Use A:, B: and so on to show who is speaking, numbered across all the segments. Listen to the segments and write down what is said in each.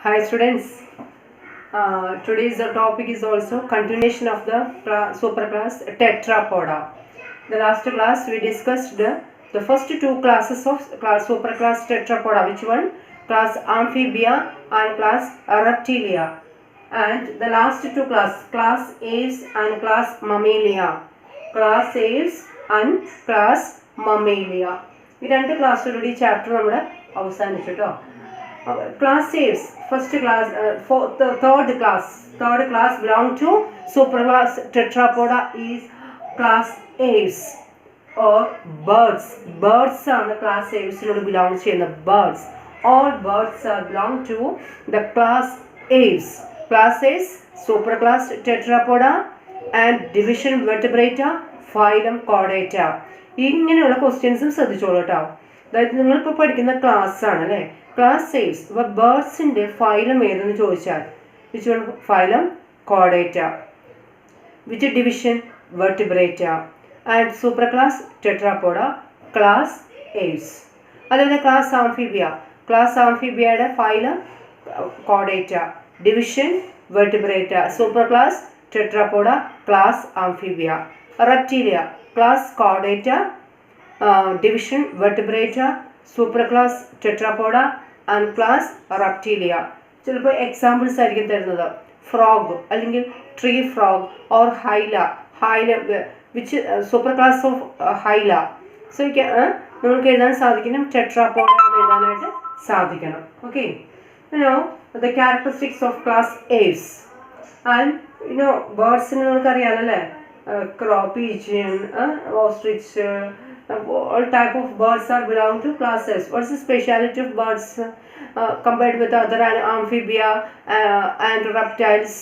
A: Hi students. Today's topic is also continuation of the superclass Tetrapoda. The last class we discussed the first two classes of superclass Tetrapoda. Which one? Class Amphibia and class Reptilia. And the last two class Aves and class Mammalia. Class Aves and class Mammalia. ഈ രണ്ട് ക്ലാസ്സുകളുടെ chapter നമ്മൾ അവസാനിച്ചു കേട്ടോ. Class Aves, first class, third class belong to superclass Tetrapoda is class Aves or birds. Birds are the class Aves belong to the birds. All birds are belong to the class Aves. Class Aves, superclass Tetrapoda and division Vertebrata, phylum Chordata. ഇങ്ങനെയുള്ള ക്വസ്റ്റ്യൻസും ശ്രദ്ധിച്ചോളൂ കേട്ടോ. അതായത് നിങ്ങളിപ്പോൾ പഠിക്കുന്ന class ആണ് അല്ലേ, class saves. അപ്പോൾ ബേർഡ്സിൻ്റെ ഫൈലം ഏതെന്ന് ചോദിച്ചാൽ which one? Phylum കോഡേറ്റ. Which division? Vertebrata. And super class tetrapoda, class Aves. അതുപോലെ class Amphibia. Class ആംഫിബിയയുടെ phylum കോഡേറ്റ, division vertebrata. Super class tetrapoda, class Amphibia. Reptilia, class കോഡേറ്റ, division Vertebrata, superclass Tetrapoda and class Reptilia. ചിലപ്പോൾ examples ആയിരിക്കും തരുന്നത്. Frog അല്ലെങ്കിൽ tree frog or ഹൈല. Which super class of ഹൈല. So നമുക്ക് എഴുതാൻ സാധിക്കണം tetrapoda എന്ന് എഴുതാനായിട്ട് സാധിക്കണം. Okay, the characteristics of class Aves. And ബേർഡ്സിന് നമുക്കറിയാലോ അല്ലേ, crow, pigeon, ostrich, all type of birds are belong to class Aves. What's the speciality of birds compared with other amphibia and reptiles?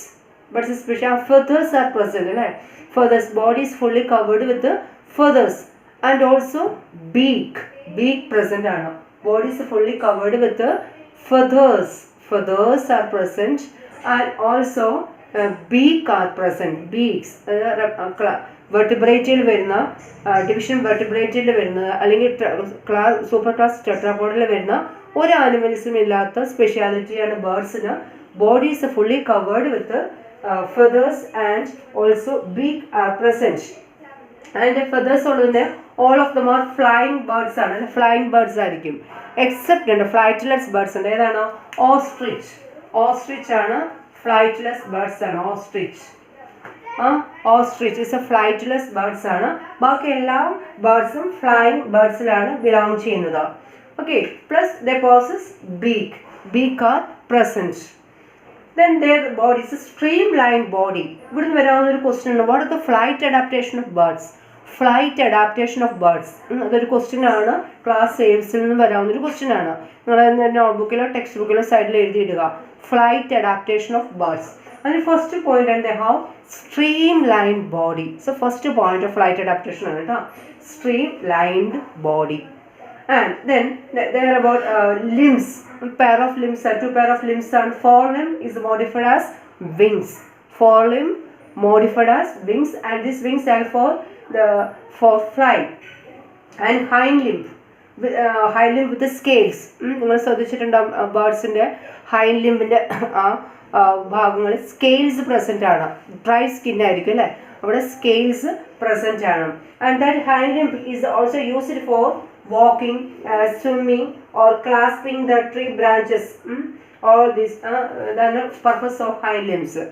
A: But the special feathers are present, right? Feathers, body is fully covered with the feathers, and also beak present. Body is fully covered with the feathers are present, and also beak are present. Beaks വെർട്ടിബ്രേറ്റയിൽ വരുന്ന, division വെർട്ടിബ്രേറ്റയിൽ വരുന്ന അല്ലെങ്കിൽ super class ടെട്രാപോഡിൽ വരുന്ന ഒരു ആനിമൽസും ഇല്ലാത്ത സ്പെഷ്യാലിറ്റിയാണ് ബേർഡ്സിന്. Body is fully covered with feathers and also beak are present. അതിൻ്റെ ഫെദേഴ്സ് കൊണ്ട് തന്നെ all of them are flying birds ആണ്, ഫ്ലൈയിങ് ബേർഡ്സ് ആയിരിക്കും. എക്സെപ്റ്റ് ഉണ്ട് ഫ്ലൈറ്റ്ലെസ് ബേർഡ്സ് ഉണ്ട്. ഏതാണ്? ഓസ്ട്രിച്ച് ആണ് ഫ്ലൈറ്റ്ലെസ് ബേർഡ്സ് ആണ്. Ostrich is a flightless birds ആണ്. ബാക്കി എല്ലാ ബേർഡ്സും ഫ്ലൈയിങ് ബേർഡ്സിലാണ് ബിലോങ് ചെയ്യുന്നത്. Okay, plus they possess beak are present. Then their body is a streamline body. ഇവിടുന്ന് വരാവുന്ന ഒരു ക്വസ്റ്റ്യൻ ഉണ്ട്, what is the flight adaptation of birds? അതൊരു ക്വസ്റ്റ്യൻ ആണ്, ക്ലാസ് സേവ്സിൽ നിന്ന് വരാവുന്നൊരു ക്വസ്റ്റ്യൻ ആണ്. നിങ്ങൾ നോട്ട്ബുക്കിലോ ടെക്സ്റ്റ് ബുക്കിലോ സൈഡിൽ എഴുതിയിടുക ഫ്ലൈറ്റ് അഡാപ്റ്റേഷൻ ഓഫ് ബേർഡ്സ്. അതിന് ഫസ്റ്റ് പോയിന്റ് ആണ്, they have streamlined body. So first point of flight adaptation ആണ് കേട്ടോ, streamlined body. And then there are about limbs, pair of limbs, two pair of limbs, and forelimb is modified as wings. Forelimb modified as wings, and these wings are for flight. And hind limb with the scales. നിങ്ങൾ ശ്രദ്ധിച്ചിട്ടുണ്ടാവും ബേർഡ്സിൻ്റെ hind ലിംബിൻ്റെ ഭാഗങ്ങൾ scales present ആണ്. Dry skin ആയിരിക്കും അല്ലേ, അവിടെ scales present ആണ്. And that hind limb is also used for walking, swimming or clasping the tree branches. All this ഇതാണ് purpose of hind limbs.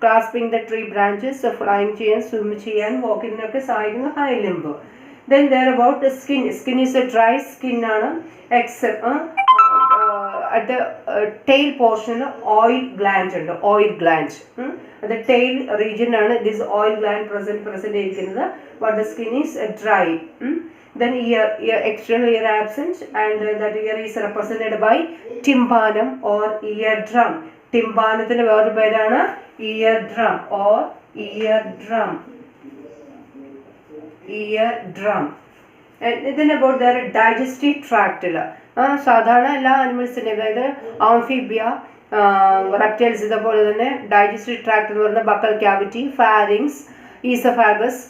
A: Clasping the tree branches, flying ചെയ്യാൻ, swim ചെയ്യാൻ, വാക്കിങ്ങിനൊക്കെ സഹായിക്കുന്ന hind limb. Then there about the skin. Skin is a dry skin ആണ്, except at the tail portion oil gland ഉണ്ട്. The tail region ആണ് this oil gland present ഇരിക്കുന്നത്. But the skin is dry. Then external ear absent, and that ear is represented by tympanum or eardrum. ടിംപാനത്തിന് വേറൊരു പേരാണ് eardrum or eardrum. ഇതിന് about there digestive ട്രാക്റ്റിൽ സാധാരണ എല്ലാ ആനിമൽസിൻ്റെ, അതായത് Amphibia, reptiles, ഇതേപോലെ തന്നെ ഡൈജസ്റ്റീവ് ട്രാക്ട് എന്ന് പറയുന്ന buccal cavity, pharynx, oesophagus,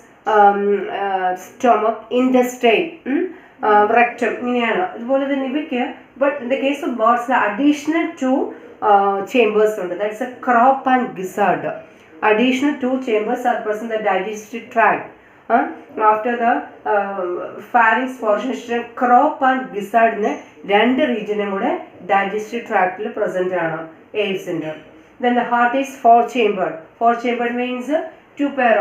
A: stomach, intestine, rectum, ഇങ്ങനെയാണ്. അതുപോലെ തന്നെ ഇവയ്ക്ക്, but in the case of birds additional two chambers ഉണ്ട്. That's a crop and gizzard. Additional 2 chambers are present in the digestive tract. After the pharynx portion, crop and gizzard രണ്ട് റീജിയനും കൂടെ digestive tractൽ present ആണ് airsiൻ്റെ. Then the heart is 4 chambered. 4 chambered means 2 pair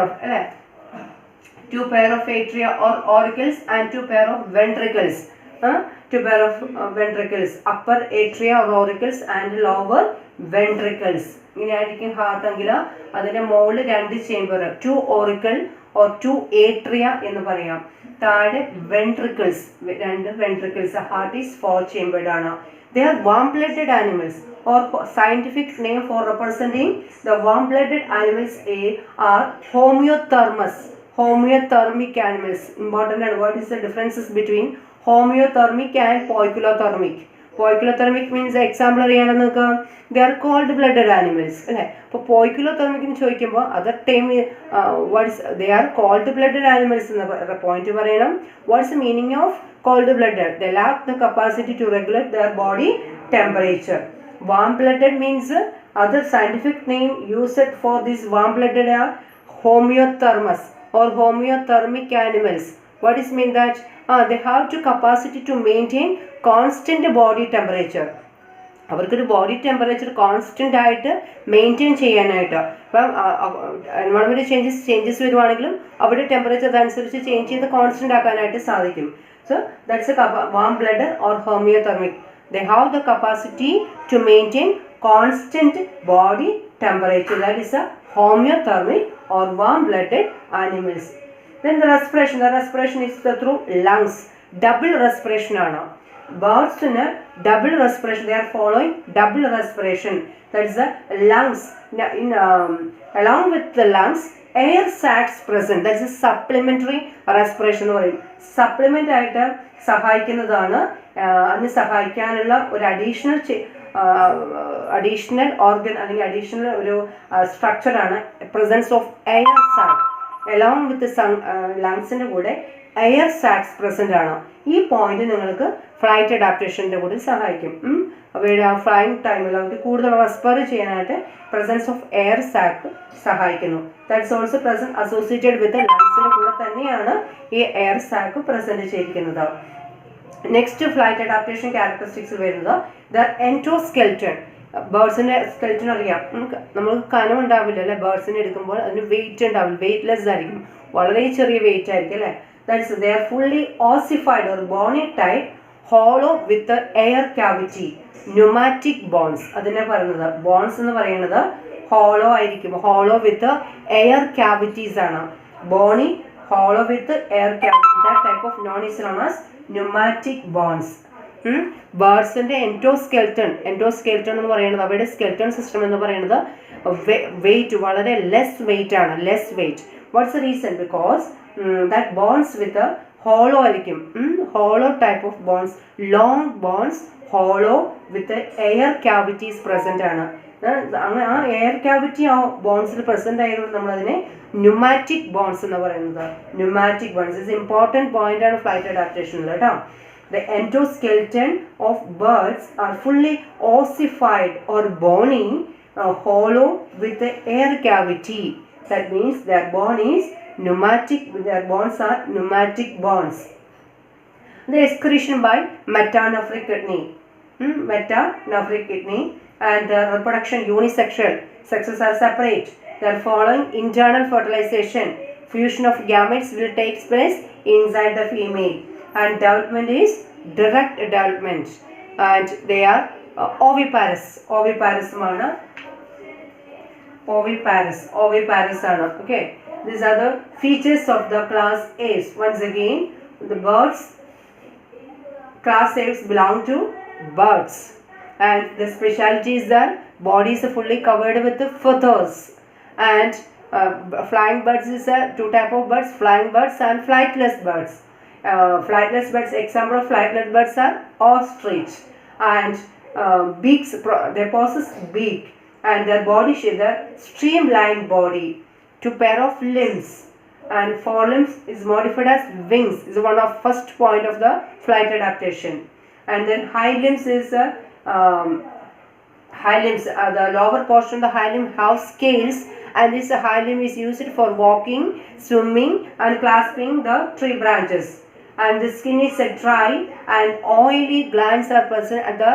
A: of atria or auricles and 2 pair of ventricles. 2 pair of ventricles, upper atria or auricles and lower ventricles. ഇങ്ങനെയായിരിക്കും heart എങ്കിൽ അതിൻ്റെ മുകളിൽ 2 chamber, 2 auricle or 2 atria എന്ന് പറയാം. താഴെ ventricles, 2 ventricles. Heart is 4 chambered ആണ്. They are warm-blooded animals, or scientific name for representing the warm-blooded animals are homeothermic animals. Important. And what is the differences between homeothermic and poikilothermic? Poikilothermic means example അറിയാണെന്നൊക്കെ they are cold blooded animals അല്ലേ. അപ്പോൾ poikilothermic എന്ന് ചോദിക്കുമ്പോൾ other term what is they are cold blooded animals എന്ന point പറയണം. What is the meaning of cold blooded? They lack the capacity to regulate their body temperature. Warm blooded means other scientific name used for this warm blooded are homeothermous or homeothermic animals. What is mean that they have the capacity to maintain constant body temperature. അവർക്കൊരു body temperature constant ആയിട്ട് maintain ചെയ്യാനായിട്ട്. ഇപ്പം environment changes വരുവാണെങ്കിലും അവിടെ temperature അതനുസരിച്ച് change ചെയ്ത് constant ആക്കാനായിട്ട് സാധിക്കും. So that's a warm blood or homeothermic. They have the capacity to maintain constant body temperature. That is a homeothermic or warm-blooded animals. Then the respiration is through lungs. Double respiration ആണ്. Birds in a double respiration. They are following double respiration. That is the lungs. Along with the lungs, air sacs present. That is a supplementary respiration. Supplement ആയിട്ട് സഹായിക്കുന്നതാണ്. അതിന് സഹായിക്കാനുള്ള ഒരു additional organ അല്ലെങ്കിൽ additional ഒരു സ്ട്രക്ചറാണ് presence of air sac. Along with ലങ്സിൻ്റെ കൂടെ എയർ സാക്സ് പ്രസൻ്റ് ആണ്. ഈ പോയിന്റ് നിങ്ങൾക്ക് ഫ്ലൈറ്റ് അഡാപ്റ്റേഷൻ്റെ കൂടെ സഹായിക്കും. അവയുടെ ആ ഫ്ലൈയിങ് ടൈമിൽ അവർക്ക് കൂടുതൽ റെസ്പയർ ചെയ്യാനായിട്ട് പ്രസൻസ് ഓഫ് എയർ സാക്ക് സഹായിക്കുന്നു. That's also present associated with ലങ്സിൻ്റെ കൂടെ തന്നെയാണ് ഈ എയർ സാക്ക് പ്രസൻറ്റ് ചെയ്തിരിക്കുന്നത്. നെക്സ്റ്റ് ഫ്ലൈറ്റ് അഡാപ്റ്റേഷൻ ക്യാരക്ടറിസ്റ്റിക്സ് വരുന്നത് ദ എൻഡോസ്കെൽറ്റൺ. ബേർഡ്സിൻ്റെ സ്കെൽറ്റൺ അറിയാം, നമ്മൾ കനമുണ്ടാവില്ല അല്ലേ. ബേർഡ്സിനെ എടുക്കുമ്പോൾ അതിന് വെയിറ്റ് ഉണ്ടാവില്ല, വെയിറ്റ്ലെസ് ആയിരിക്കും, വളരെ ചെറിയ വെയിറ്റ് ആയിരിക്കും അല്ലേ. That's they are fully ossified or bony type, hollow with air cavity, pneumatic bones. അതിനെ പറയുന്നത് ബോൺസ് എന്ന് പറയുന്നത് ഹോളോ ആയിരിക്കും, ഹോളോ വിത്ത് എയർ ക്യാവിറ്റീസ് ആണ്. Bony hollow with air cavity, that type of known is known as pneumatic bones. ബേർഡ്സിൻ്റെ endoskeleton എന്ന് പറയുന്നത് അവയുടെ സ്കെൽറ്റൺ സിസ്റ്റം എന്ന് പറയുന്നത് വെയിറ്റ് വളരെ ലെസ് വെയിറ്റ് ആണ്, less weight. What's the reason? Because that bones with hollow ആയിരിക്കും, hollow type of bones, long bones, hollow with air cavities present ആണ്. അങ്ങനെ ആ എയർ ക്യാവിറ്റി ആ ബോൺസിൽ പ്രസൻ്റ് ആയതുകൊണ്ട് നമ്മളതിനെ ന്യൂമാറ്റിക് ബോൺസ് എന്ന് പറയുന്നത്. Pneumatic bones is important point ആണ് ഫ്ലൈറ്റ് അഡാപ്റ്റേഷനിൽ കേട്ടോ. The endoskeleton of birds are fully ossified or bony, hollow with the air cavity. That means their bone is pneumatic. Their bones are pneumatic bones. The excretion by metanephric kidney, and the reproduction unisexual. Sexes are separate. They are following internal fertilization. Fusion of gametes will take place inside the female. And development is direct development, and they are oviparous. Oviparous ആണ്. Okay, these are the features of the class A's. Once again, the birds, class A's belong to birds, and the specialty is that bodies are fully covered with the feathers. And flying birds is a 2 type of birds: flying birds and flightless birds. Flightless birds, example of flightless birds are ostrich, and beaks, they possess beak, and their body shape, their streamlined body, 2 pair of limbs, and 4 limbs is modified as wings, is one of first point of the flight adaptation. And then hind limbs is Hylums, the lower portion of the hilum have scales, and this hilum is used for walking, swimming and clasping the tree branches. And the skin is dry and oily glands are present at the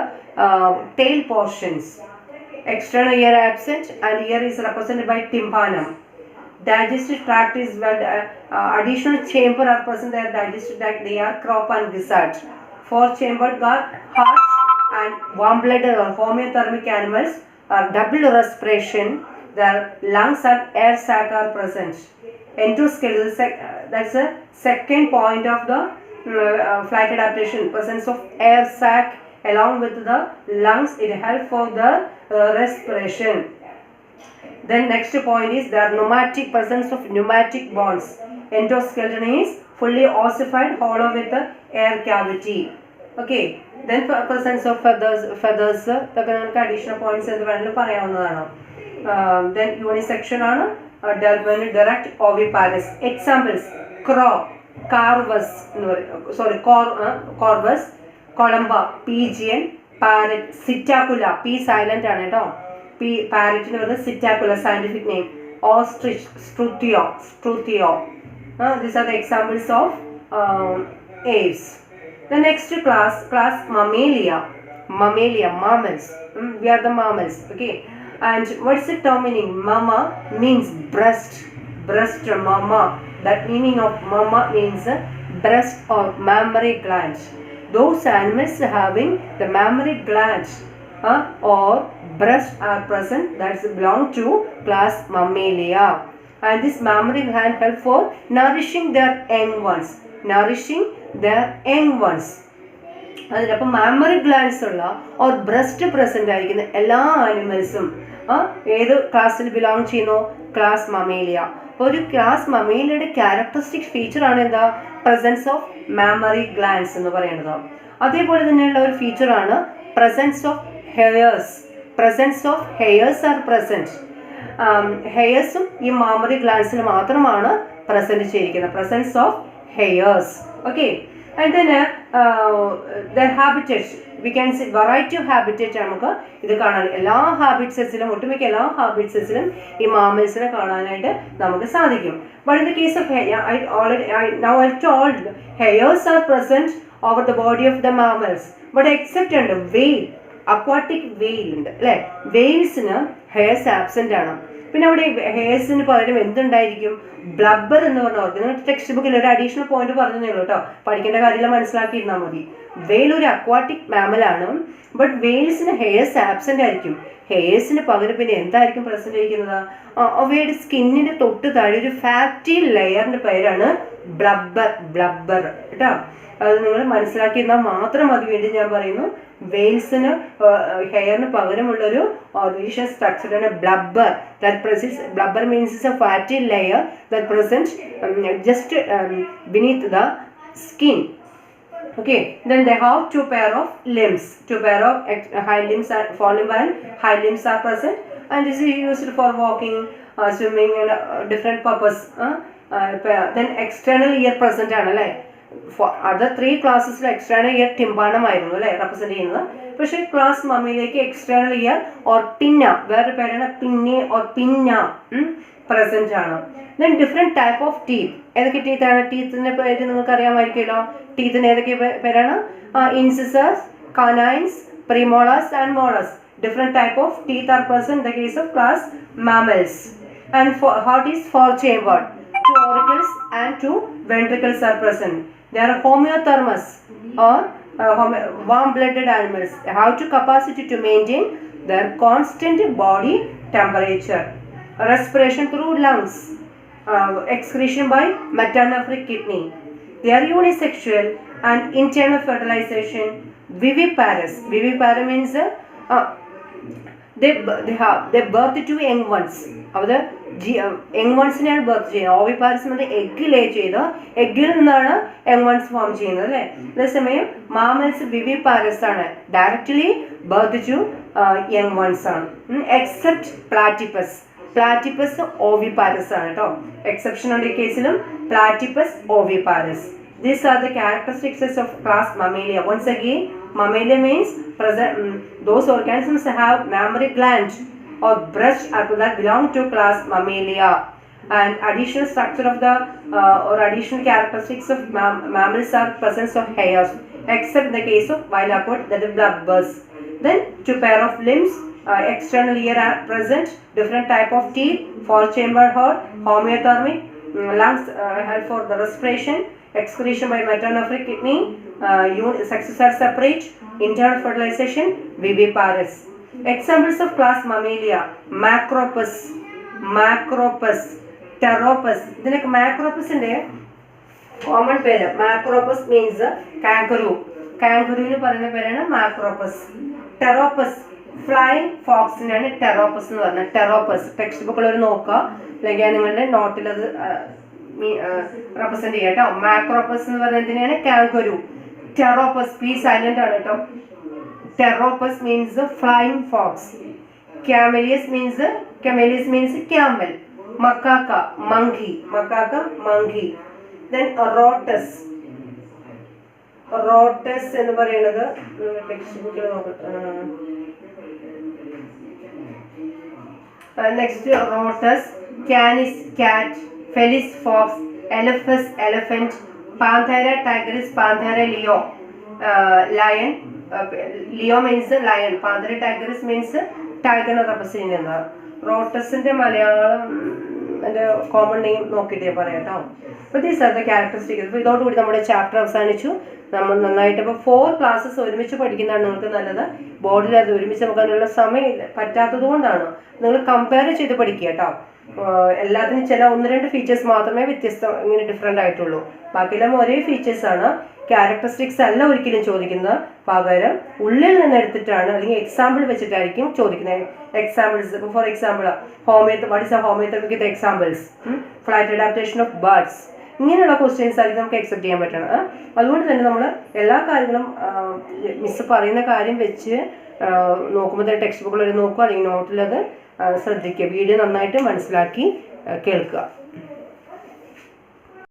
A: tail portions. External ear absent, and ear is represented by tympanum. Digestive tract is well, additional chamber are present there. Digestive tract, they are crop and gizzard. Four chambered got heart, and warm-blooded or homeothermic animals are double respiration. Their lungs and air sac are present. Endoskeleton, that's the second point of the flight adaptation. Presence of air sac along with the lungs, it helps for the respiration. Then next point is the pneumatic, presence of pneumatic bones. Endoskeleton is fully ossified, hollow with the air cavity. Okay. Then presence of feathers, the additional points in the then unisection ആണ് direct oviparous. Examples: crow, corvus, corvus, columba, pigeon, parrot, psittacula, p silent ആണ് കേട്ടോ. Parrot ന് പറയുന്നത് psittacula, scientific name. Ostrich, strutio. These are the examples of aves. The next class Mammalia, mammals. We are the mammals. Okay. And what is the term meaning? Mamma means breast, mama. That meaning of mama means breast or mammary gland. Those animals having the mammary gland or breast are present, that belong to class Mammalia. And this mammary gland help for nourishing their young ones. അതിനപ്പം mammary glands ഉള്ള or breast present ആയിരിക്കുന്ന എല്ലാ ആനിമൽസും ഏത് ക്ലാസ്സിൽ belong ചെയ്യുന്നു? Class Mammalia. അപ്പോൾ ഒരു ക്ലാസ് മമേലിയയുടെ ക്യാരക്ടറിസ്റ്റിക് ഫീച്ചർ ആണ് എന്താ? പ്രസൻസ് ഓഫ് മാമ്മറി ഗ്ലാൻസ് എന്ന് പറയുന്നത്. അതേപോലെ തന്നെയുള്ള ഒരു ഫീച്ചറാണ് presence of hairs. Are present. ഹെയർസും ഈ മാമ്മറി ഗ്ലാൻസിൽ മാത്രമാണ് പ്രസന്റ് ചെയ്തിരിക്കുന്നത്. Presence of hairs. Okay. And then their habitats, we can see variety of habitat നമുക്ക് ഇത് കാണാൻ. എല്ലാ ഹാബിറ്റ്സിലും, ഒട്ടുമിക്ക എല്ലാ ഹാബിറ്റ്സിലും ഈ മാമൽസിനെ കാണാനായിട്ട് നമുക്ക് സാധിക്കും. But in the case of hair, now I told hairs are present over the body of the mammals, but except under whale, aquatic whale ഉണ്ട് അല്ലേ? വെയിൽസിന് ഹെയർസ് ആബ്സെന്റ് ആണ്. പിന്നെ അവിടെ ഹെയർസിന് പകരം എന്തുണ്ടായിരിക്കും? ബ്ലബ്ബർ എന്ന് പറഞ്ഞ ഓർഗൻ. ടെക്സ്റ്റ് ബുക്കിൽ ഒരു അഡീഷണൽ പോയിന്റ് പറഞ്ഞതേ ഉള്ളൂ കേട്ടോ, പഠിക്കേണ്ട കാര്യമെല്ലാം മനസ്സിലാക്കിയിരുന്നാൽ മതി. വെയിൽ ഒരു അക്വാട്ടിക് മാമലാണ്, ബട്ട് വെയിൽസിന് ഹെയർസ് ആബ്സെന്റ് ആയിരിക്കും. ഹെയർസിന് പകരം പിന്നെ എന്തായിരിക്കും പ്രസന്റ് ചെയ്യിക്കുന്നത്? അവയുടെ സ്കിന്നിന്റെ തൊട്ട് താഴെ ഒരു ഫാറ്റി ലെയറിന്റെ പേരാണ് ബ്ലബ്ബർ കേട്ടോ. അത് നിങ്ങൾ മനസ്സിലാക്കിയിരുന്നാൽ മാത്രം മതി. വേണ്ടി ഞാൻ പറയുന്നു, വെയിൽസിന് ഹെയറിന് പകരമുള്ളൊരു organisation സ്ട്രക്ചറാണ് ബ്ലബ്ബർ. Blubber means it's a fatty layer that presents just beneath the skin. Okay, then they have two pair of limbs. Two pair of hind limbs and forelimb and hind limbs are present, and this is used for walking, swimming and different purpose. Then external ear present ആണല്ലേ. Other 3 ക്ലാസ്സസിൽ external ear tympanum ആയിരുന്നു അല്ലേ represent ചെയ്യുന്നത്. പക്ഷേ class മമ്മിയിലേക്ക് external ear or pinna, വേറെ പേരാണ് pinna present ആണ്. Then different type of teeth. ഏതൊക്കെ ടീത്താണ്? ടീത്തിന്റെ പേര് നിങ്ങൾക്ക് അറിയാമായിരിക്കുമല്ലോ. ടീത്തിന് ഏതൊക്കെ പേരാണ്? Incisors, canines, premolars and molars. Different type of teeth are present in the case of class mammals. And heart is 4 chambered. 2 auricles and 2 ventricles are present. They are homeothermous or warm-blooded animals. They have the capacity to maintain their constant body temperature. Respiration through lungs. Excretion by metanephric kidney. They are unisexual and internal fertilization. Viviparous. Viviparous means they birth to young ones. അത് young വൺസിനെയാണ് birth ചെയ്യുന്നത്. ഓവിപാരസ് എന്നത് egg ലേ ചെയ്ത് എഗ്ഗിൽ നിന്നാണ് young ones form ചെയ്യുന്നത് അല്ലേ. അതേസമയം mammals viviparous ആണ്, directly birth to young ones ആണ്. എക്സെപ്റ്റ് പ്ലാറ്റിപ്പസ് ഓവിപാരസ് ആണ് കേട്ടോ. എക്സെപ്ഷൻ ഉണ്ട് ഈ കേസിലും. Platypus oviparous. These are the characteristics of class Mammalia. Once again, Mammalia means those organisms have mammary gland or breast that belong to class Mammalia. And additional structure of the or additional characteristics of mammals are presence of hairs, except in the case of vilapod, that is blackbirds. Then two pair of limbs, external ear are present, different type of teeth, 4-chamber heart, homeothermic, lungs help for the respiration, excretion by metanephric kidney, sexes are separate, internal fertilization, viviparous. Examples of class Mammalia: Macropus, Pteropus. ഇതിനൊക്കെ മാക്രോപ്പസിന്റെ common പേര്. മാക്രോപ്പസ് means കാങ്കറു. കാങ്കറുവിന് പറയുന്ന പേരാണ് മാക്രോപ്പസ്. ടെറോപ്പസ്, flying ഫോക്സിനാണ് ടെറോപ്പസ് എന്ന് പറഞ്ഞത്. ടെറോപ്പസ് text ബുക്കിൽ ഒരു നോക്കുക, അല്ലെങ്കിൽ നിങ്ങളുടെ നോട്ടിൽ അത് റെപ്രസെന്റ് ചെയ്യാം കേട്ടോ. മാക്രോപ്പസ് എന്ന് പറയുന്നതിനാണ് കാങ്കറു. ടെറോപ്പസ് പി സൈലന്റ് ആണ് കേട്ടോ. Pteropus means flying fox. Camellias means camel. Macaca, monkey. Then rotus എന്ന് പറയുന്നത് ടെക്സ്റ്റ് ബുക്കിൽ next Rattus, Canis cat, felis fox, elephas elephant, Panthera tigris, Panthera leo lion. Leo means lion, Panthera tigris means tiger represent ചെയ്യുന്നത്. റോട്ടസിന്റെ മലയാളം എൻ്റെ common name നോക്കിയിട്ടേ പറയാം കേട്ടോ. അപ്പോൾ these are the characteristics. അപ്പോൾ ഇതോടുകൂടി നമ്മുടെ ചാപ്റ്റർ അവസാനിച്ചു. നമ്മൾ നന്നായിട്ട് ഇപ്പോൾ 4 ക്ലാസ്സസ് ഒരുമിച്ച് പഠിക്കുന്നതാണ് നിങ്ങൾക്ക് നല്ലത്. ബോർഡിൽ അത് ഒരുമിച്ച് നോക്കാനുള്ള സമയം പറ്റാത്തത് കൊണ്ടാണ്. നിങ്ങൾ കമ്പയർ ചെയ്ത് പഠിക്കുക കേട്ടോ. എല്ലാത്തിനും ചില 1-2 ഫീച്ചേഴ്സ് മാത്രമേ ഇങ്ങനെ ഡിഫറെൻ്റ് ആയിട്ടുള്ളൂ. ബാക്കിയെല്ലാം ഒരേ ഫീച്ചേഴ്സാണ്. ക്യാരക്ടറിസ്റ്റിക്സ് അല്ല ഒരിക്കലും ചോദിക്കുന്നത്, പകരം ഉള്ളിൽ നിന്ന് എടുത്തിട്ടാണ്, അല്ലെങ്കിൽ എക്സാമ്പിൾ വെച്ചിട്ടായിരിക്കും ചോദിക്കുന്നത്. Examples, for example what is a homeothermic examples, flight adaptation of birds, ഇങ്ങനെയുള്ള ക്വസ്റ്റ്യൻസ് ആയിരിക്കും നമുക്ക് അക്സെപ്റ്റ് ചെയ്യാൻ പറ്റണം. അതുകൊണ്ട് തന്നെ നമ്മൾ എല്ലാ കാര്യങ്ങളും മിസ് പറയുന്ന കാര്യം വെച്ച് നോക്കുമ്പോൾ തന്നെ ടെക്സ്റ്റ് ബുക്കിൽ നോക്കുക, അല്ലെങ്കിൽ നോട്ടിലത് ശ്രദ്ധിക്കുക. വീഡിയോ നന്നായിട്ട് മനസ്സിലാക്കി കേൾക്കുക.